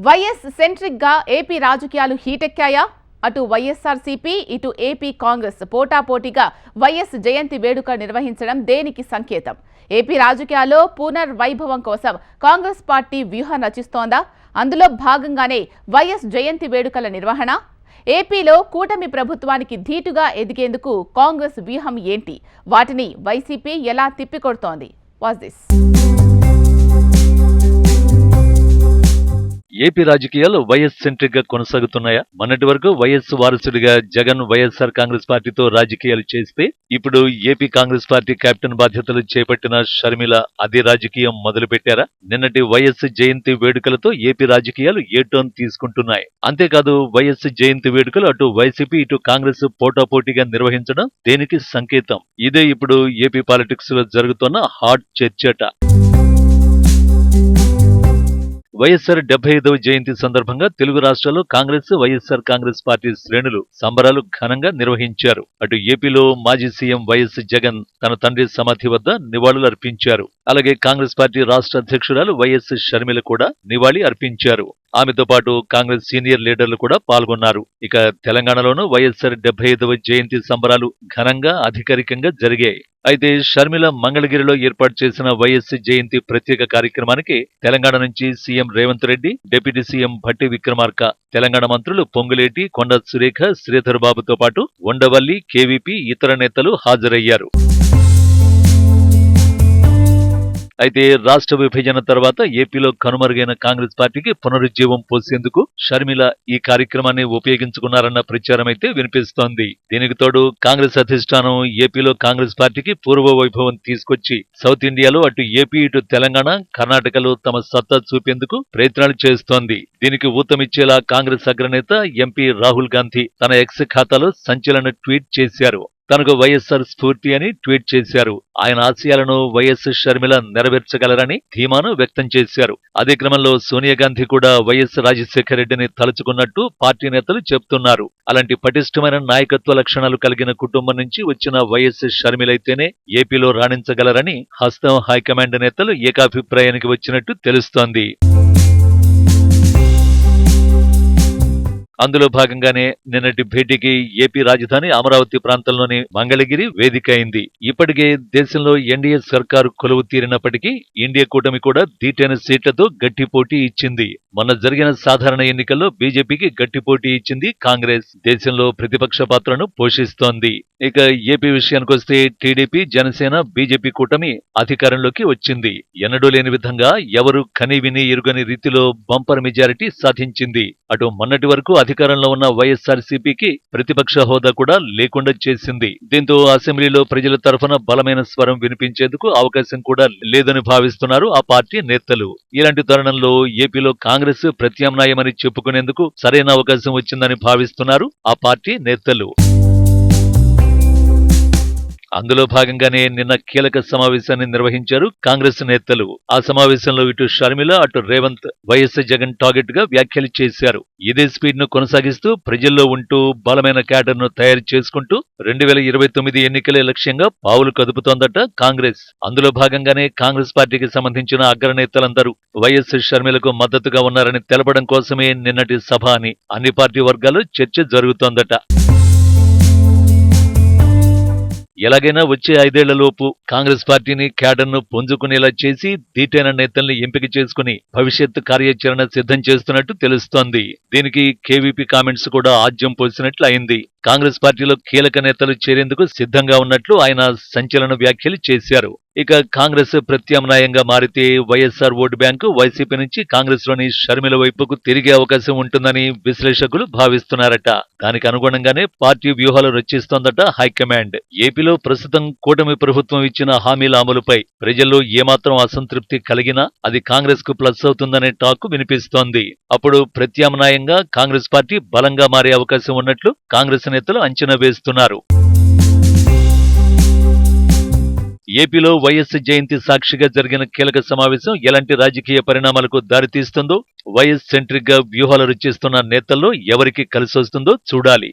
YS centric గా AP రాజకీయాలు హీటెక్కాయా? అటు వైఎస్ఆర్సీపీ ఇటు ఏపీ కాంగ్రెస్ పోటాపోటీగా వైఎస్ జయంతి వేడుక నిర్వహించడం దేనికి సంకేతం? ఏపీ రాజకీయాల్లో పునర్వైభవం కోసం కాంగ్రెస్ పార్టీ వ్యూహం రచిస్తోందా? అందులో భాగంగానే వైఎస్ జయంతి వేడుకల నిర్వహణ. ఏపీలో కూటమి ప్రభుత్వానికి ధీటుగా ఎదిగేందుకు కాంగ్రెస్ వ్యూహం ఏంటి? వాటిని వైసీపీ ఎలా తిప్పికొడుతోంది? Watch this. ఏపీ రాజకీయాలు వైఎస్ సెంట్రిక్ గా కొనసాగుతున్నాయా? మొన్నటి వరకు వైఎస్ వారసుడిగా జగన్ వైఎస్ఆర్ కాంగ్రెస్ పార్టీతో రాజకీయాలు చేస్తే ఇప్పుడు ఏపీ కాంగ్రెస్ పార్టీ కెప్టెన్ బాధ్యతలు చేపట్టిన షర్మిల అదే రాజకీయం మొదలుపెట్టారా? నిన్నటి వైఎస్ జయంతి వేడుకలతో ఏపీ రాజకీయాలు ఏ టర్న్ తీసుకుంటున్నాయి. అంతేకాదు వైఎస్ జయంతి వేడుకలు అటు వైసీపీ ఇటు కాంగ్రెస్ పోటాపోటీగా నిర్వహించడం దేనికి సంకేతం? ఇదే ఇప్పుడు ఏపీ పాలిటిక్స్ లో జరుగుతున్న హాట్ చర్చట. వైఎస్ఆర్ 75వ జయంతి సందర్భంగా తెలుగు రాష్ట్రాల్లో కాంగ్రెస్ వైఎస్ఆర్ కాంగ్రెస్ పార్టీ శ్రేణులు సంబరాలు ఘనంగా నిర్వహించారు. అటు ఏపీలో మాజీ సీఎం వైఎస్ జగన్ తన తండ్రి సమాధి వద్ద నివాళులు అర్పించారు. అలాగే కాంగ్రెస్ పార్టీ రాష్ట్ర అధ్యక్షురాలు వైఎస్ షర్మిల కూడా నివాళి అర్పించారు. ఆమెతో పాటు కాంగ్రెస్ సీనియర్ లీడర్లు కూడా పాల్గొన్నారు. ఇక తెలంగాణలోనూ వైఎస్ఆర్ 75వ జయంతి సంబరాలు ఘనంగా అధికారికంగా జరిగాయి. అయితే షర్మిల మంగళగిరిలో ఏర్పాటు చేసిన వైఎస్ జయంతి ప్రత్యేక కార్యక్రమానికి తెలంగాణ నుంచి CM Revanth Reddy, deputy CM Bhatti Vikramarka, Telangana మంత్రులు పొంగులేటి, కొండా సురేఖ, శ్రీధర్ బాబుతో పాటు ఉండవల్లి, కేవీపీ, ఇతర నేతలు హాజరయ్యారు. అయితే రాష్ట్ర విభజన తర్వాత ఏపీలో కనుమరుగైన కాంగ్రెస్ పార్టీకి పునరుజ్జీవం పోసేందుకు షర్మిల ఈ కార్యక్రమాన్ని ఉపయోగించుకున్నారన్న ప్రచారం అయితే వినిపిస్తోంది. దీనికి తోడు కాంగ్రెస్ అధిష్టానం ఏపీలో కాంగ్రెస్ పార్టీకి పూర్వ వైభవం తీసుకొచ్చి సౌత్ ఇండియాలో అటు ఏపీ ఇటు తెలంగాణ, కర్ణాటకలో తమ సత్తా చూపేందుకు ప్రయత్నాలు చేస్తోంది. దీనికి ఊతమిచ్చేలా కాంగ్రెస్ అగ్రనేత ఎంపీ రాహుల్ గాంధీ తన ఎక్స్ ఖాతాలో సంచలన ట్వీట్ చేశారు. తనకు వైఎస్ఆర్ స్ఫూర్తి అని ట్వీట్ చేశారు. ఆయన ఆశయాలను వైఎస్ షర్మిల నెరవేర్చగలరని ధీమాను వ్యక్తం చేశారు. అదే క్రమంలో సోనియా గాంధీ కూడా వైఎస్ రాజశేఖర రెడ్డిని తలుచుకున్నట్టు పార్టీ నేతలు చెబుతున్నారు. అలాంటి పటిష్టమైన నాయకత్వ లక్షణాలు కలిగిన కుటుంబం నుంచి వచ్చిన వైఎస్ షర్మిలైతేనే ఏపీలో రాణించగలరని హస్తం హైకమాండ్ నేతలు ఏకాభిప్రాయానికి వచ్చినట్టు తెలుస్తోంది. అందులో భాగంగానే నిన్నటి భేటీకి ఏపీ రాజధాని అమరావతి ప్రాంతంలోని మంగళగిరి వేదిక అయింది. ఇప్పటికే దేశంలో ఎన్డీఏ సర్కారు కొలువు తీరినప్పటికీ ఇండియా కూటమి కూడా దీటైన సీట్లతో గట్టి పోటీ ఇచ్చింది. మొన్న జరిగిన సాధారణ ఎన్నికల్లో బీజేపీకి గట్టి పోటీ ఇచ్చింది కాంగ్రెస్. దేశంలో ప్రతిపక్ష పాత్రను పోషిస్తోంది. ఇక ఏపీ విషయానికొస్తే టీడీపీ, జనసేన, బీజేపీ కూటమి అధికారంలోకి వచ్చింది. ఎన్నడూ లేని విధంగా ఎవరు కని విని ఎరుగని రీతిలో బంపర్ మెజారిటీ సాధించింది. అటు మొన్నటి వరకు అధికారంలో ఉన్న వైఎస్ఆర్సీపీకి ప్రతిపక్ష హోదా కూడా లేకుండా చేసింది. దీంతో అసెంబ్లీలో ప్రజల తరఫున బలమైన స్వరం వినిపించేందుకు అవకాశం కూడా లేదని భావిస్తున్నారు ఆ పార్టీ నేతలు. ఇలాంటి తరుణంలో ఏపీలో కాంగ్రెస్ ప్రత్యామ్నాయమని చెప్పుకునేందుకు సరైన అవకాశం వచ్చిందని భావిస్తున్నారు ఆ పార్టీ నేతలు. అందులో భాగంగానే నిన్న కీలక సమావేశాన్ని నిర్వహించారు కాంగ్రెస్ నేతలు. ఆ సమావేశంలో ఇటు షర్మిల అటు రేవంత్ వైఎస్ జగన్ టార్గెట్ గా వ్యాఖ్యలు చేశారు. ఇదే స్పీడ్ ను కొనసాగిస్తూ ప్రజల్లో ఉంటూ బలమైన క్యాడర్ ను తయారు చేసుకుంటూ 2029 ఎన్నికలే లక్ష్యంగా పావులు కదుపుతోందట కాంగ్రెస్. అందులో భాగంగానే కాంగ్రెస్ పార్టీకి సంబంధించిన అగ్రనేతలందరూ వైఎస్ షర్మిలకు మద్దతుగా ఉన్నారని తెలపడం కోసమే నిన్నటి సభ అని అన్ని పార్టీ వర్గాల్లో చర్చ జరుగుతోందట. ఎలాగైనా వచ్చే 5 ఏళ్లలోపు కాంగ్రెస్ పార్టీని క్యాడర్ను పుంజుకునేలా చేసి దీటైన నేతల్ని ఎంపిక చేసుకుని భవిష్యత్తు కార్యాచరణ సిద్ధం చేస్తున్నట్టు తెలుస్తోంది. దీనికి కేవీపీ కామెంట్స్ కూడా ఆజ్యం పోసినట్లు అయింది. కాంగ్రెస్ పార్టీలో కీలక నేతలు చేరేందుకు సిద్ధంగా ఉన్నట్లు ఆయన సంచలన వ్యాఖ్యలు చేశారు. ఇక కాంగ్రెస్ ప్రత్యామ్నాయంగా మారితే వైఎస్ఆర్ ఓటు బ్యాంకు వైసీపీ నుంచి కాంగ్రెస్ లోని షర్మిల వైపుకు తిరిగే అవకాశం ఉంటుందని విశ్లేషకులు భావిస్తున్నారట. దానికి అనుగుణంగానే పార్టీ వ్యూహాలు రచిస్తోందట హైకమాండ్. ఏపీలో ప్రస్తుతం కూటమి ప్రభుత్వం ఇచ్చిన హామీల అమలుపై ప్రజల్లో ఏమాత్రం అసంతృప్తి కలిగినా అది కాంగ్రెస్ కు ప్లస్ అవుతుందనే టాక్ వినిపిస్తోంది. అప్పుడు ప్రత్యామ్నాయంగా కాంగ్రెస్ పార్టీ బలంగా మారే అవకాశం ఉన్నట్లు కాంగ్రెస్ నేతలు అంచనా వేస్తున్నారు. ఏపీలో వైఎస్ జయంతి సాక్షిగా జరిగిన కీలక సమావేశం ఎలాంటి రాజకీయ పరిణామాలకు దారితీస్తుందో, వైఎస్ సెంట్రిక్ గా వ్యూహాలు రచిస్తున్న నేతల్లో ఎవరికి కలిసొస్తుందో చూడాలి.